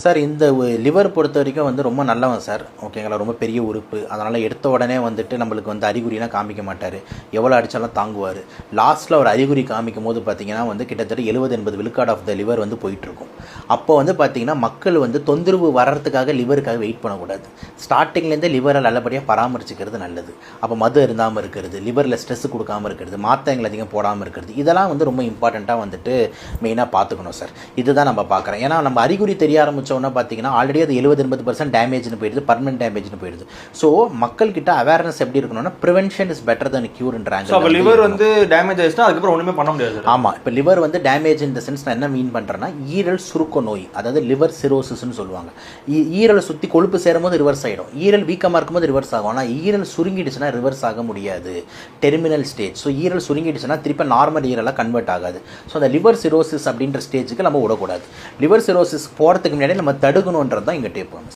Sir இந்த liver பொறுத்த வரைக்கும் வந்து ரொம்ப நல்லவன் சார், ஓகேங்களா. ரொம்ப பெரிய உறுப்பு, அதனால் எடுத்த உடனே வந்துட்டு நம்மளுக்கு வந்து அறிகுறிலாம் காமிக்க மாட்டார், எவ்வளோ அடித்தாலும் தாங்குவார். லாஸ்ட்டில் ஒரு அறிகுறி காமிக்கும் போது பார்த்திங்கன்னா வந்து கிட்டத்தட்ட 70-80 விழுக்காடு ஆஃப் த லிவர் வந்து போயிட்டுருக்கும். அப்போ வந்து பார்த்திங்கன்னா மக்கள் வந்து தொந்தரவு வர்றதுக்காக லிவருக்காக வெயிட் பண்ணக்கூடாது. ஸ்டார்டிங்லேருந்தே லிவரை நல்லபடியாக பராமரிச்சுக்கிறது நல்லது. அப்போ மது இருந்தாமல் இருக்கிறது, லிவரில் ஸ்ட்ரெஸ் கொடுக்காமல் இருக்கிறது, மாத்திரைகள் அதிகம் போடாமல் இருக்கிறது, இதெல்லாம் வந்து ரொம்ப இம்பார்ட்டண்ட்டாக வந்துட்டு மெயினாக பார்த்துக்கணும் சார். இதுதான் நம்ம பார்க்குறோம். ஏன்னா நம்ம அறிகுறி தெரிய ஆரம்பித்தோன்னா பார்த்தீங்கன்னா ஆல்ரெடி அது 70-80% டேமேஜ்னு போயிடுது, பர்மனெண்ட் டேமேஜ்னு போயிடுது. ஸோ மக்கள்கிட்ட அவேர்னஸ் எப்படி இருக்கணும்னா ப்ரிவென்ஷன் இஸ் பெட்டர் தன் கியூர்ன்றாங்க. அப்போ லிவர் வந்து டேமேஜ் ஆயிடுச்சுன்னா அதுக்கப்புறம் ஒன்றுமே பண்ண முடியாது. ஆமாம், இப்போ லிவர் வந்து டேமேஜ் இந்த சென்ஸ் நான் என்ன மீன் பண்ணுறேன்னா ஈரல் சுருக்க நோய், அதாவது லிவர் சிரோசிஸ்ன்னு சொல்லுவாங்க. ஈரலை சுற்றி கொழுப்பு சேரும் போது ரிவர்ஸ் ஆகிடும், ஈரல் வீக்கமாக இருக்கும்போது ரிவர்ஸ் ஆகும். ஆனால் ஈரல் சுருங்கிடுச்சுன்னா ரிவர்ஸ் ஆக முடியாது, டெர்மினல் ஸ்டேஜ். ஸோ ஈரல் சுருங்கிடுச்சுன்னா திருப்பி நார்மல் ஈரலாக கன்வெர்ட் ஆகாது. ஸோ அந்த லிவர் சிரோசிஸ் அப்படின்ற ஸ்டேஜுக்கு நம்ம விடக்கூடாது. லிவர் சிரோசிஸ் போகிறதுக்கு முன்னாடி நம்ம தடுக்கணுன்றது தான் இங்கே டேப்.